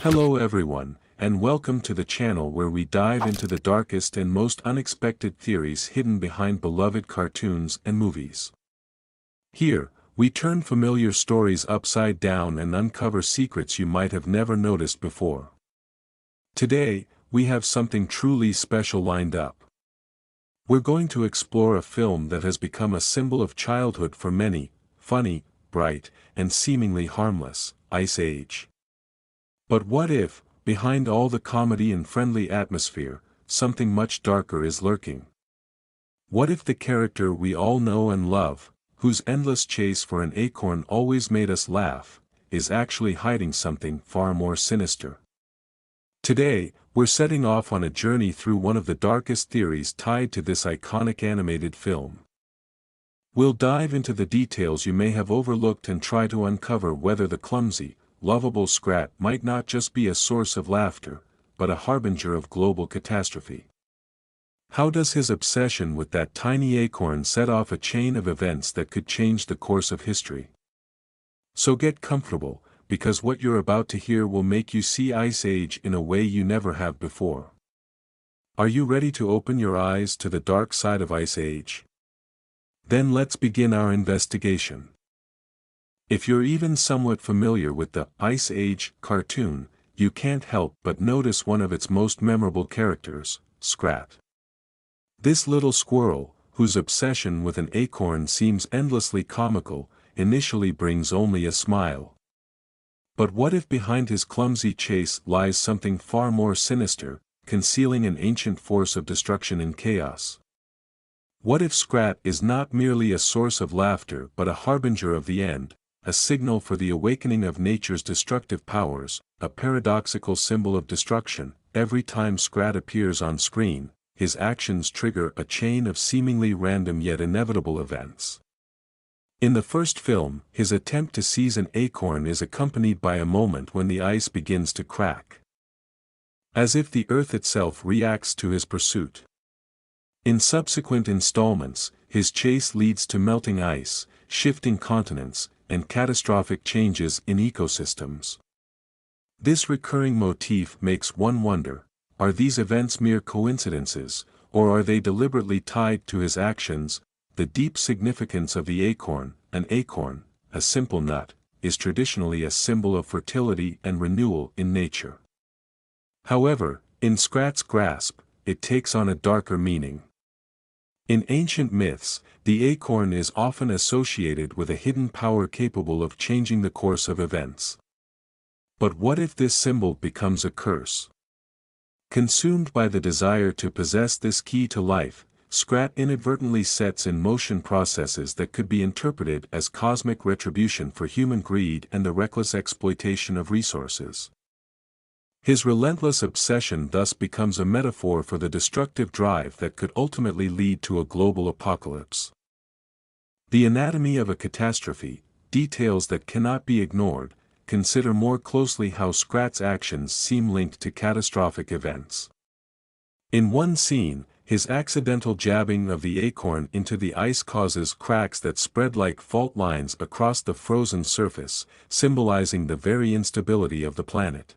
Hello everyone, and welcome to the channel where we dive into the darkest and most unexpected theories hidden behind beloved cartoons and movies. Here, we turn familiar stories upside down and uncover secrets you might have never noticed before. Today, we have something truly special lined up. We're going to explore a film that has become a symbol of childhood for many: funny, bright, and seemingly harmless, Ice Age. But what if, behind all the comedy and friendly atmosphere, something much darker is lurking? What if the character we all know and love, whose endless chase for an acorn always made us laugh, is actually hiding something far more sinister? Today, we're setting off on a journey through one of the darkest theories tied to this iconic animated film. We'll dive into the details you may have overlooked and try to uncover whether the clumsy, lovable Scrat might not just be a source of laughter, but a harbinger of global catastrophe. How does his obsession with that tiny acorn set off a chain of events that could change the course of history? So get comfortable, because what you're about to hear will make you see Ice Age in a way you never have before. Are you ready to open your eyes to the dark side of Ice Age? Then let's begin our investigation. If you're even somewhat familiar with the Ice Age cartoon, you can't help but notice one of its most memorable characters, Scrat. This little squirrel, whose obsession with an acorn seems endlessly comical, initially brings only a smile. But what if behind his clumsy chase lies something far more sinister, concealing an ancient force of destruction and chaos? What if Scrat is not merely a source of laughter but a harbinger of the end, a signal for the awakening of nature's destructive powers, a paradoxical symbol of destruction? Every time Scrat appears on screen, his actions trigger a chain of seemingly random yet inevitable events. In the first film, his attempt to seize an acorn is accompanied by a moment when the ice begins to crack, as if the earth itself reacts to his pursuit. In subsequent installments, his chase leads to melting ice, shifting continents, and catastrophic changes in ecosystems. This recurring motif makes one wonder: are these events mere coincidences, or are they deliberately tied to his actions? The deep significance of the acorn. An acorn, a simple nut, is traditionally a symbol of fertility and renewal in nature. However, in Scrat's grasp, it takes on a darker meaning. In ancient myths, the acorn is often associated with a hidden power capable of changing the course of events. But what if this symbol becomes a curse? Consumed by the desire to possess this key to life, Scrat inadvertently sets in motion processes that could be interpreted as cosmic retribution for human greed and the reckless exploitation of resources. His relentless obsession thus becomes a metaphor for the destructive drive that could ultimately lead to a global apocalypse. The anatomy of a catastrophe, details that cannot be ignored. Consider more closely how Scrat's actions seem linked to catastrophic events. In one scene, his accidental jabbing of the acorn into the ice causes cracks that spread like fault lines across the frozen surface, symbolizing the very instability of the planet.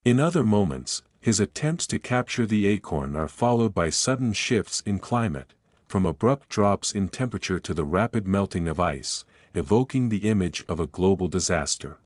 In other moments, his attempts to capture the acorn are followed by sudden shifts in climate, from abrupt drops in temperature to the rapid melting of ice, evoking the image of a global disaster.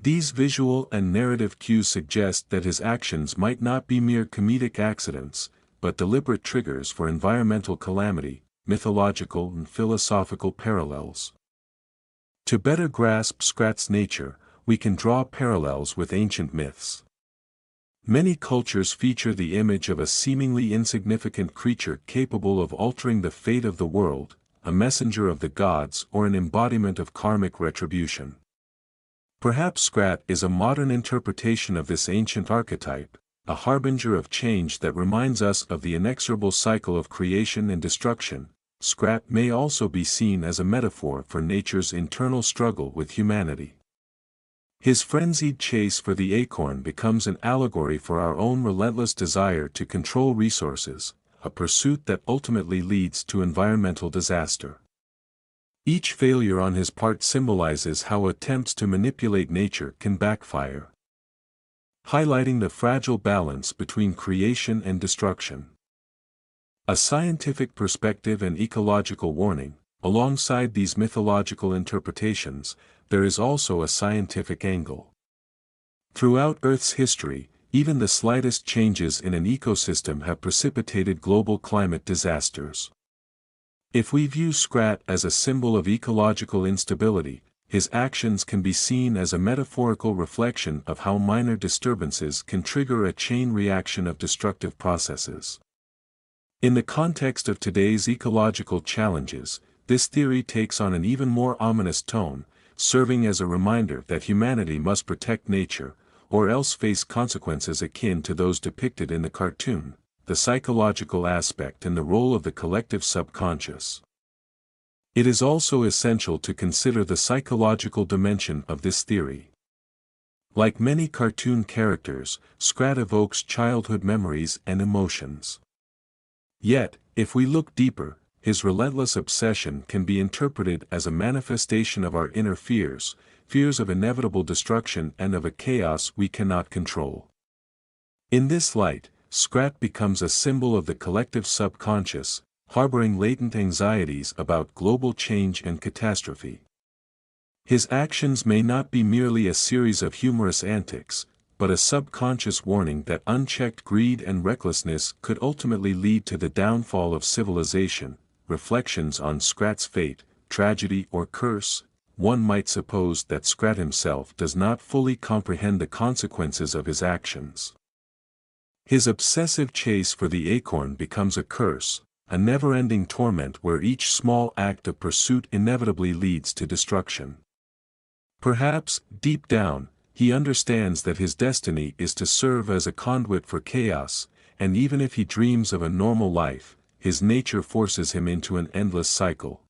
These visual and narrative cues suggest that his actions might not be mere comedic accidents, but deliberate triggers for environmental calamity, mythological and philosophical parallels. To better grasp Scrat's nature, we can draw parallels with ancient myths. Many cultures feature the image of a seemingly insignificant creature capable of altering the fate of the world, a messenger of the gods or an embodiment of karmic retribution. Perhaps Scrat is a modern interpretation of this ancient archetype, a harbinger of change that reminds us of the inexorable cycle of creation and destruction. Scrat may also be seen as a metaphor for nature's internal struggle with humanity. His frenzied chase for the acorn becomes an allegory for our own relentless desire to control resources, a pursuit that ultimately leads to environmental disaster. Each failure on his part symbolizes how attempts to manipulate nature can backfire. highlighting the fragile balance between creation and destruction. A scientific perspective and ecological warning. Alongside these mythological interpretations, there is also a scientific angle. Throughout Earth's history, even the slightest changes in an ecosystem have precipitated global climate disasters. If we view Scrat as a symbol of ecological instability, his actions can be seen as a metaphorical reflection of how minor disturbances can trigger a chain reaction of destructive processes. In the context of today's ecological challenges, this theory takes on an even more ominous tone, serving as a reminder that humanity must protect nature, or else face consequences akin to those depicted in the cartoon. The psychological aspect and the role of the collective subconscious. It is also essential to consider the psychological dimension of this theory. Like many cartoon characters, Scrat evokes childhood memories and emotions. Yet, if we look deeper, his relentless obsession can be interpreted as a manifestation of our inner fears, fears of inevitable destruction and of a chaos we cannot control. In this light, Scrat becomes a symbol of the collective subconscious, harboring latent anxieties about global change and catastrophe. His actions may not be merely a series of humorous antics, but a subconscious warning that unchecked greed and recklessness could ultimately lead to the downfall of civilization. Reflections on Scrat's fate, tragedy or curse. One might suppose that Scrat himself does not fully comprehend the consequences of his actions. His obsessive chase for the acorn becomes a curse, a never-ending torment where each small act of pursuit inevitably leads to destruction. Perhaps, deep down, he understands that his destiny is to serve as a conduit for chaos, and even if he dreams of a normal life, his nature forces him into an endless cycle.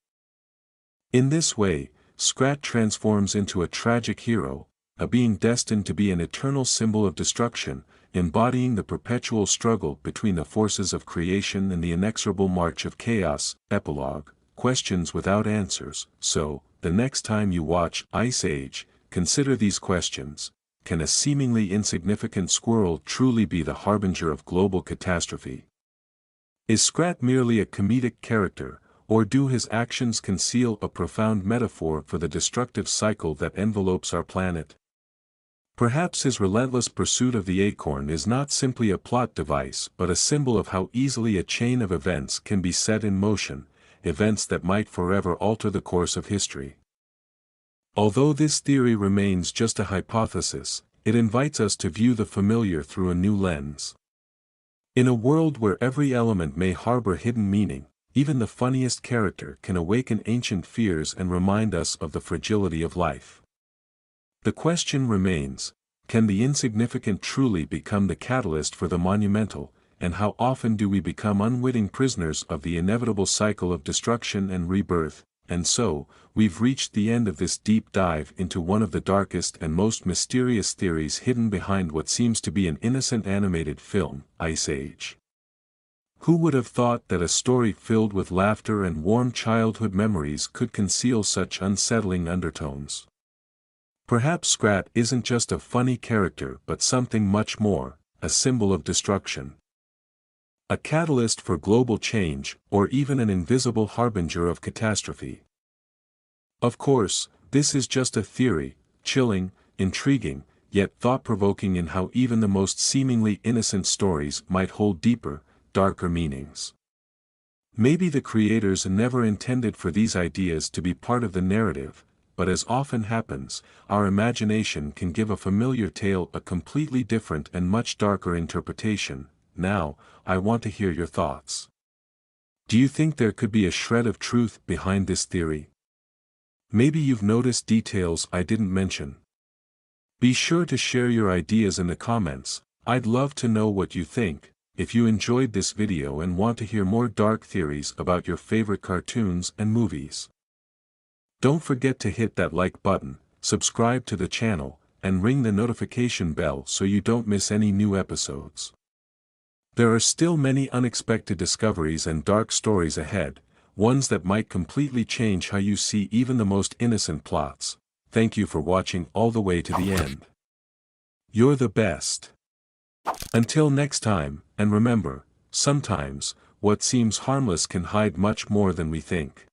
In this way, Scrat transforms into a tragic hero, a being destined to be an eternal symbol of destruction, embodying the perpetual struggle between the forces of creation and the inexorable march of chaos. Epilogue, questions without answers. So, the next time you watch Ice Age, consider these questions. Can a seemingly insignificant squirrel truly be the harbinger of global catastrophe? Is Scrat merely a comedic character, or do his actions conceal a profound metaphor for the destructive cycle that envelopes our planet? Perhaps his relentless pursuit of the acorn is not simply a plot device but a symbol of how easily a chain of events can be set in motion, events that might forever alter the course of history. Although this theory remains just a hypothesis, it invites us to view the familiar through a new lens. In a world where every element may harbor hidden meaning, even the funniest character can awaken ancient fears and remind us of the fragility of life. The question remains, can the insignificant truly become the catalyst for the monumental, and how often do we become unwitting prisoners of the inevitable cycle of destruction and rebirth? And so, we've reached the end of this deep dive into one of the darkest and most mysterious theories hidden behind what seems to be an innocent animated film, Ice Age. Who would have thought that a story filled with laughter and warm childhood memories could conceal such unsettling undertones? Perhaps Scrat isn't just a funny character but something much more, a symbol of destruction. A catalyst for global change, or even an invisible harbinger of catastrophe. Of course, this is just a theory, chilling, intriguing, yet thought-provoking in how even the most seemingly innocent stories might hold deeper, darker meanings. Maybe the creators never intended for these ideas to be part of the narrative, but as often happens, our imagination can give a familiar tale a completely different and much darker interpretation. Now, I want to hear your thoughts. Do you think there could be a shred of truth behind this theory? Maybe you've noticed details I didn't mention. Be sure to share your ideas in the comments. I'd love to know what you think. If you enjoyed this video and want to hear more dark theories about your favorite cartoons and movies, don't forget to hit that like button, subscribe to the channel, and ring the notification bell so you don't miss any new episodes. There are still many unexpected discoveries and dark stories ahead, ones that might completely change how you see even the most innocent plots. Thank you for watching all the way to the end. You're the best. Until next time, and remember, sometimes, what seems harmless can hide much more than we think.